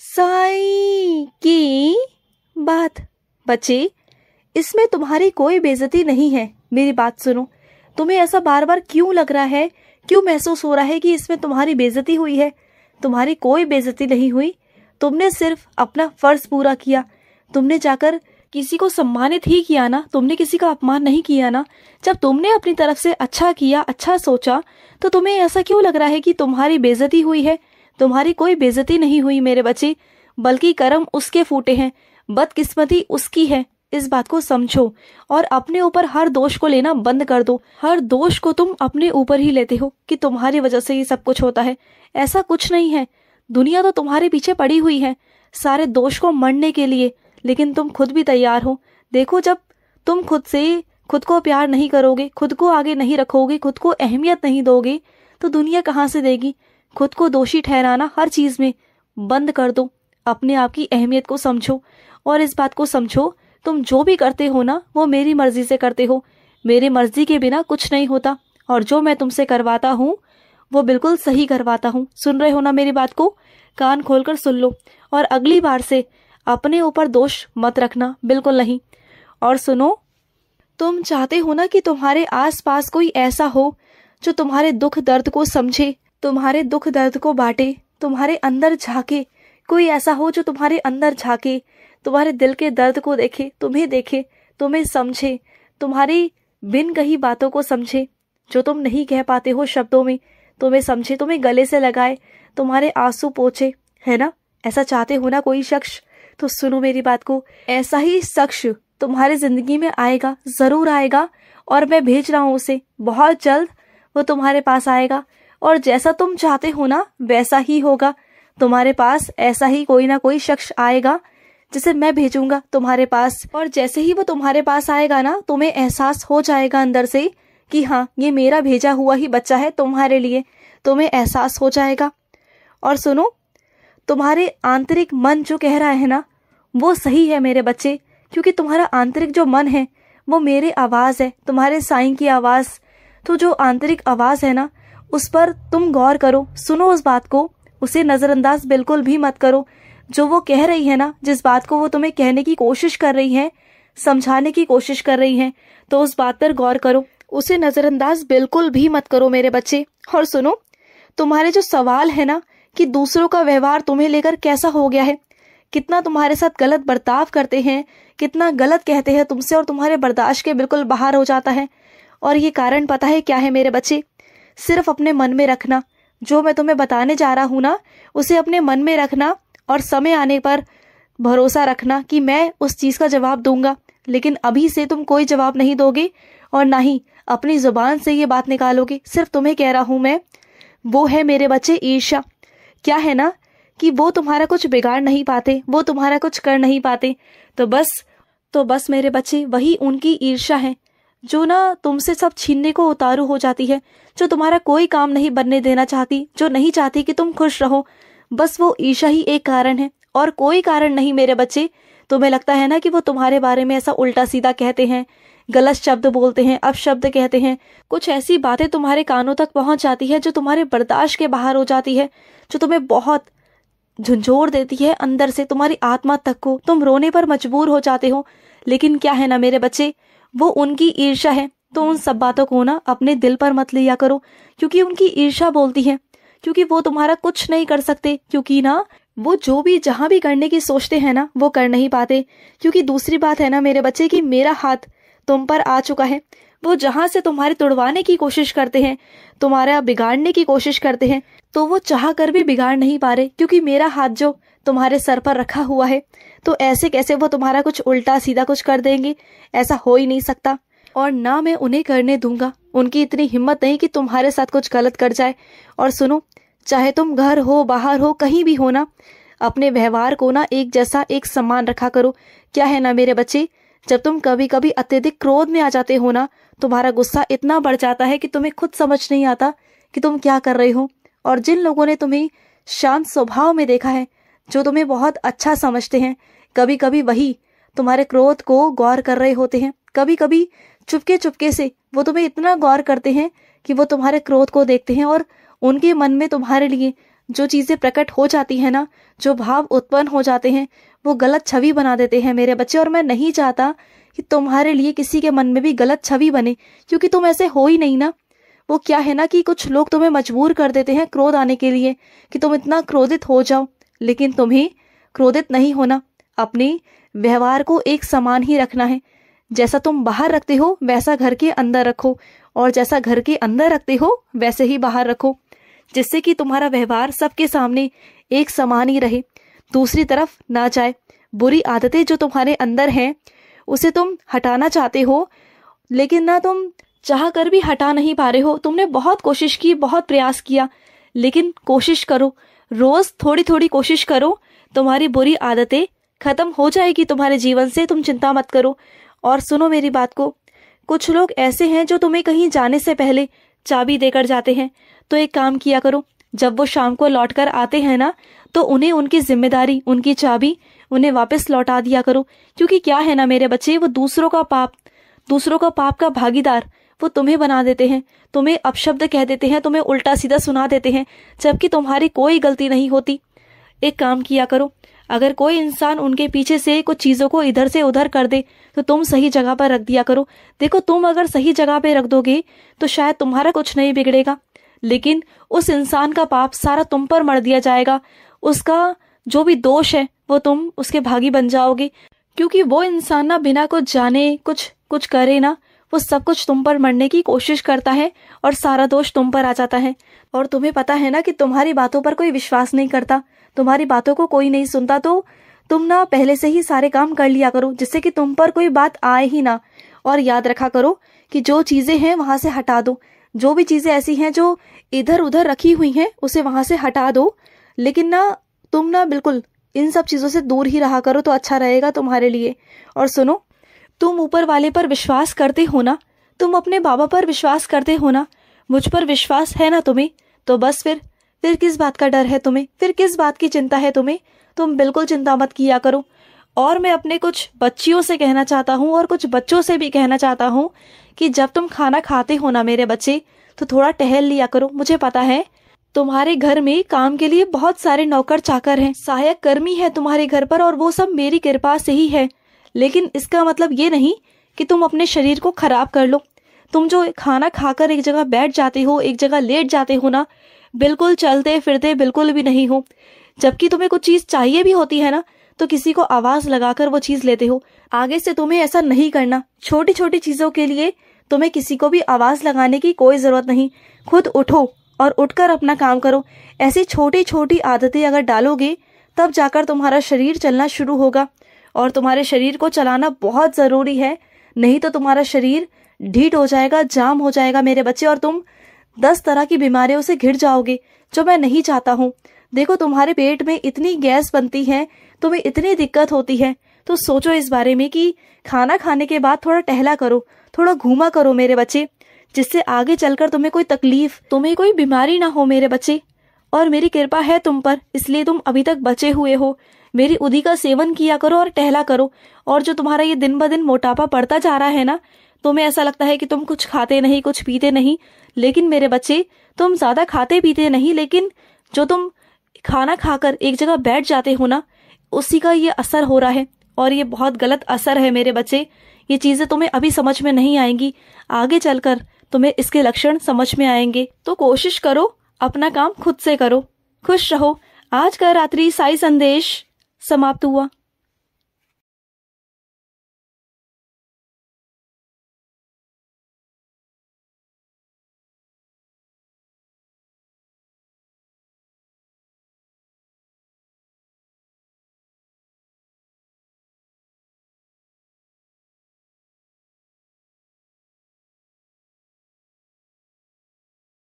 साईं की बात। बच्चे, इसमें तुम्हारी कोई बेइज्जती नहीं है। मेरी बात सुनो, तुम्हें ऐसा बार बार क्यों लग रहा है, क्यों महसूस हो रहा है कि इसमें तुम्हारी बेइज्जती हुई है? तुम्हारी कोई बेइज्जती नहीं हुई। तुमने सिर्फ अपना फर्ज पूरा किया। तुमने जाकर किसी को सम्मानित ही किया ना, तुमने किसी का अपमान नहीं किया ना। जब तुमने अपनी तरफ से अच्छा किया, अच्छा सोचा, तो तुम्हें ऐसा क्यों लग रहा है कि तुम्हारी बेइज्जती हुई है? तुम्हारी कोई बेइज्जती नहीं हुई मेरे बच्चे, बल्कि कर्म उसके फूटे हैं, बदकिस्मती उसकी है। इस बात को समझो और अपने ऊपर हर दोष को लेना बंद कर दो। हर दोष को तुम अपने ऊपर ही लेते हो कि तुम्हारी वजह से ये सब कुछ होता है। ऐसा कुछ नहीं है। दुनिया तो तुम्हारे पीछे पड़ी हुई है सारे दोष को मरने के लिए, लेकिन तुम खुद भी तैयार हो। देखो, जब तुम खुद को प्यार नहीं करोगे, खुद को आगे नहीं रखोगे, खुद को अहमियत नहीं दोगे, तो दुनिया कहाँ से देगी? खुद को दोषी ठहराना हर चीज में बंद कर दो। अपने आप की अहमियत को समझो और इस बात को समझो, तुम जो भी करते हो ना, वो मेरी मर्जी से करते हो। मेरी मर्जी के बिना कुछ नहीं होता, और जो मैं तुमसे करवाता हूँ वो बिल्कुल सही करवाता हूँ। सुन रहे हो ना मेरी बात को? कान खोलकर सुन लो, और अगली बार से अपने ऊपर दोष मत रखना, बिल्कुल नहीं। और सुनो, तुम चाहते हो ना कि तुम्हारे आसपास कोई ऐसा हो जो तुम्हारे दुख दर्द को समझे, तुम्हारे दुख दर्द को बांटे, तुम्हारे अंदर झांके। कोई ऐसा हो जो तुम्हारे अंदर झांके, तुम्हारे दिल के दर्द को देखे, तुम्हें समझे, तुम्हारी बिन कही बातों को समझे, जो तुम नहीं कह पाते हो शब्दों में, तुम्हें समझे, तुम्हें गले से लगाए, तुम्हारे आंसू पोंछे, है ना? ऐसा चाहते हो ना कोई शख्स? तो सुनो मेरी बात को, ऐसा ही शख्स तुम्हारी जिंदगी में आएगा, जरूर आएगा, और मैं भेज रहा हूँ उसे। बहुत जल्द वो तुम्हारे पास आएगा, और जैसा तुम चाहते हो ना वैसा ही होगा। तुम्हारे पास ऐसा ही कोई ना कोई शख्स आएगा जिसे मैं भेजूंगा तुम्हारे पास, और जैसे ही वो तुम्हारे पास आएगा ना, तुम्हें एहसास हो जाएगा अंदर से कि हाँ, ये मेरा भेजा हुआ ही बच्चा है तुम्हारे लिए। तुम्हें एहसास हो जाएगा। और सुनो, तुम्हारे आंतरिक मन जो कह रहा है ना, वो सही है मेरे बच्चे, क्योंकि तुम्हारा आंतरिक जो मन है वो मेरी आवाज है, तुम्हारे साईं की आवाज। तो जो आंतरिक आवाज है ना, उस पर तुम गौर करो, सुनो उस बात को, उसे नजरअंदाज बिल्कुल भी मत करो। जो वो कह रही है ना, जिस बात को वो तुम्हें कहने की कोशिश कर रही है, समझाने की कोशिश कर रही है, तो उस बात पर गौर करो, उसे नजरअंदाज बिल्कुल भी मत करो मेरे बच्चे। और सुनो, तुम्हारे जो सवाल है ना कि दूसरों का व्यवहार तुम्हें लेकर कैसा हो गया है, कितना तुम्हारे साथ गलत बर्ताव करते हैं, कितना गलत कहते हैं तुमसे, और तुम्हारे बर्दाश्त के बिल्कुल बाहर हो जाता है। और ये कारण पता है क्या है मेरे बच्चे? सिर्फ अपने मन में रखना। जो मैं तुम्हें बताने जा रहा हूँ ना, उसे अपने मन में रखना, और समय आने पर भरोसा रखना कि मैं उस चीज का जवाब दूंगा। लेकिन अभी से तुम कोई जवाब नहीं दोगे, और ना ही अपनी जुबान से ये बात निकालोगे। सिर्फ तुम्हें कह रहा हूं मैं, वो है मेरे बच्चे ईर्ष्या। क्या है ना कि वो तुम्हारा कुछ बिगाड़ नहीं पाते, वो तुम्हारा कुछ कर नहीं पाते। तो बस मेरे बच्चे, वही उनकी ईर्ष्या है जो ना तुमसे सब छीनने को उतारू हो जाती है, जो तुम्हारा कोई काम नहीं बनने देना चाहती, जो नहीं चाहती कि तुम खुश रहो। बस वो ईर्ष्या ही एक कारण है, और कोई कारण नहीं मेरे बच्चे। तुम्हें लगता है ना कि वो तुम्हारे बारे में ऐसा उल्टा सीधा कहते हैं, गलत शब्द बोलते हैं, अपशब्द कहते हैं, कुछ ऐसी बातें तुम्हारे कानों तक पहुंच जाती है जो तुम्हारे बर्दाश्त के बाहर हो जाती है, जो तुम्हें बहुत झंझोर देती है अंदर से, तुम्हारी आत्मा तक को। तुम रोने पर मजबूर हो जाते हो। लेकिन क्या है ना मेरे बच्चे, वो उनकी ईर्ष्या है। तो उन सब बातों को ना अपने दिल पर मत लिया करो, क्योंकि उनकी ईर्ष्या बोलती है, क्योंकि वो तुम्हारा कुछ नहीं कर सकते, क्योंकि ना वो जो भी जहां भी करने की सोचते हैं ना, वो कर नहीं पाते। क्योंकि दूसरी बात है ना मेरे बच्चे कि मेरा हाथ तुम पर आ चुका है। वो जहां से तुम्हारे तुड़वाने की कोशिश करते हैं, तुम्हारा बिगाड़ने की कोशिश करते हैं, तो वो चाह कर भी बिगाड़ नहीं पा रहे, क्योंकि मेरा हाथ जो तुम्हारे सर पर रखा हुआ है। तो ऐसे कैसे वो तुम्हारा कुछ उल्टा सीधा कुछ कर देंगे? ऐसा हो ही नहीं सकता, और ना मैं उन्हें करने दूंगा। उनकी इतनी हिम्मत नहीं कि तुम्हारे साथ कुछ गलत कर जाए। और सुनो, चाहे तुम घर हो, बाहर हो, कहीं भी हो ना, अपने व्यवहार को ना एक जैसा, एक समान रखा करो। क्या है ना मेरे बच्चे, जब तुम कभी कभी अत्यधिक क्रोध में आ जाते हो ना, तुम्हारा गुस्सा इतना बढ़ जाता है कि तुम्हें खुद समझ नहीं आता कि तुम क्या कर रहे हो। और जिन लोगों ने तुम्हें शांत स्वभाव में देखा है, जो तुम्हें बहुत अच्छा समझते हैं, कभी कभी वही तुम्हारे क्रोध को गौर कर रहे होते हैं। कभी कभी चुपके चुपके से वो तुम्हें इतना गौर करते हैं कि वो तुम्हारे क्रोध को देखते हैं, और उनके मन में तुम्हारे लिए जो चीजें प्रकट हो जाती है ना, जो भाव उत्पन्न हो जाते हैं, वो गलत छवि बना देते हैं मेरे बच्चे। और मैं नहीं चाहता कि तुम्हारे लिए किसी के मन में भी गलत छवि बने, क्योंकि तुम ऐसे हो ही नहीं ना। वो क्या है ना कि कुछ लोग तुम्हें मजबूर कर देते हैं क्रोध आने के लिए, कि तुम इतना क्रोधित हो जाओ, लेकिन तुम्हें क्रोधित नहीं होना। अपने व्यवहार को एक समान ही रखना है। जैसा तुम बाहर रखते हो वैसा घर के अंदर रखो, और जैसा घर के अंदर रखते हो वैसे ही बाहर रखो, जिससे कि तुम्हारा व्यवहार सबके सामने एक समान ही रहे, दूसरी तरफ ना जाए। बुरी आदतें जो तुम्हारे अंदर हैं उसे तुम हटाना चाहते हो, लेकिन ना तुम चाह कर भी हटा नहीं पा रहे हो। तुमने बहुत कोशिश की, बहुत प्रयास किया, लेकिन कोशिश करो, रोज थोड़ी थोड़ी कोशिश करो, तुम्हारी बुरी आदतें खत्म हो जाएगी तुम्हारे जीवन से। तुम चिंता मत करो। और सुनो मेरी बात को, कुछ लोग ऐसे हैं जो तुम्हें कहीं जाने से पहले चाबी देकर जाते हैं। तो एक काम किया करो, जब वो शाम को लौट कर आते हैं ना, तो उन्हें उनकी जिम्मेदारी, उनकी चाबी उन्हें वापस लौटा दिया करो। क्योंकि क्या है ना मेरे बच्चे, वो दूसरों का पाप का भागीदार वो तुम्हें बना देते हैं, तुम्हें अपशब्द कह देते हैं, तुम्हें उल्टा सीधा सुना देते हैं, जबकि तुम्हारी कोई गलती नहीं होती। एक काम किया करो, अगर कोई इंसान उनके पीछे से कुछ चीजों को इधर से उधर कर दे तो तुम सही जगह पर रख दिया करो। देखो, तुम अगर सही जगह पे रख दोगे तो शायद तुम्हारा कुछ नहीं बिगड़ेगा, लेकिन उस इंसान का पाप सारा तुम पर मढ़ दिया जाएगा। उसका जो भी दोष है वो तुम उसके भागी बन जाओगे, क्योंकि वो इंसान ना बिना कुछ जाने कुछ करे ना, वो सब कुछ तुम पर मरने की कोशिश करता है और सारा दोष तुम पर आ जाता है। और तुम्हें पता है ना कि तुम्हारी बातों पर कोई विश्वास नहीं करता, तुम्हारी बातों को कोई नहीं सुनता। तो तुम ना पहले से ही सारे काम कर लिया करो, जिससे कि तुम पर कोई बात आए ही ना। और याद रखा करो कि जो चीजें हैं वहां से हटा दो, जो भी चीजें ऐसी हैं जो इधर उधर रखी हुई हैं उसे वहां से हटा दो। लेकिन ना तुम ना बिल्कुल इन सब चीजों से दूर ही रहा करो, तो अच्छा रहेगा तुम्हारे लिए। और सुनो, तुम ऊपर वाले पर विश्वास करते हो ना, तुम अपने बाबा पर विश्वास करते हो ना, मुझ पर विश्वास है ना तुम्हें, तो बस फिर किस बात का डर है तुम्हें, फिर किस बात की चिंता है तुम्हें। तुम बिल्कुल चिंता मत किया करो। और मैं अपने कुछ बच्चियों से कहना चाहता हूँ और कुछ बच्चों से भी कहना चाहता हूँ कि जब तुम खाना खाते हो ना मेरे बच्चे, तो थोड़ा टहल लिया करो। मुझे पता है तुम्हारे घर में काम के लिए बहुत सारे नौकर चाकर हैं, सहायक कर्मी है तुम्हारे घर पर, और वो सब मेरी कृपा से ही है। लेकिन इसका मतलब ये नहीं कि तुम अपने शरीर को खराब कर लो। तुम जो खाना खाकर एक जगह बैठ जाते हो, एक जगह लेट जाते हो ना, बिल्कुल चलते फिरते बिल्कुल भी नहीं हो। जबकि तुम्हें कुछ चीज चाहिए भी होती है ना, तो किसी को आवाज लगाकर वो चीज लेते हो। आगे से तुम्हें ऐसा नहीं करना। छोटी छोटी चीजों के लिए तुम्हें किसी को भी आवाज लगाने की कोई जरूरत नहीं। खुद उठो और उठकर अपना काम करो। ऐसी छोटी छोटी आदतें अगर डालोगे तब जाकर तुम्हारा शरीर चलना शुरू होगा। और तुम्हारे शरीर को चलाना बहुत जरूरी है, नहीं तो तुम्हारा शरीर ढीठ हो जाएगा, जाम हो जाएगा मेरे बच्चे, और तुम 10 तरह की बीमारियों से घिर जाओगे, जो मैं नहीं चाहता हूँ। देखो, तुम्हारे पेट में इतनी गैस बनती है, तुम्हें इतनी दिक्कत होती है, तो सोचो इस बारे में कि खाना खाने के बाद थोड़ा टहला करो, थोड़ा घूमा करो मेरे बच्चे, जिससे आगे चलकर तुम्हें कोई तकलीफ, तुम्हें कोई बीमारी ना हो मेरे बच्चे। और मेरी कृपा है तुम पर, इसलिए तुम अभी तक बचे हुए हो। मेरी उदी का सेवन किया करो और टहला करो। और जो तुम्हारा ये दिन ब दिन मोटापा बढ़ता जा रहा है ना, तुम्हें ऐसा लगता है कि तुम कुछ खाते नहीं, कुछ पीते नहीं, लेकिन मेरे बच्चे तुम ज्यादा खाते पीते नहीं, लेकिन जो तुम खाना खाकर एक जगह बैठ जाते हो ना, उसी का ये असर हो रहा है। और ये बहुत गलत असर है मेरे बच्चे। ये चीजें तुम्हें अभी समझ में नहीं आएंगी, आगे चलकर तुम्हें इसके लक्षण समझ में आएंगे। तो कोशिश करो, अपना काम खुद से करो। खुश रहो। आज का रात्रि साई संदेश समाप्त हुआ।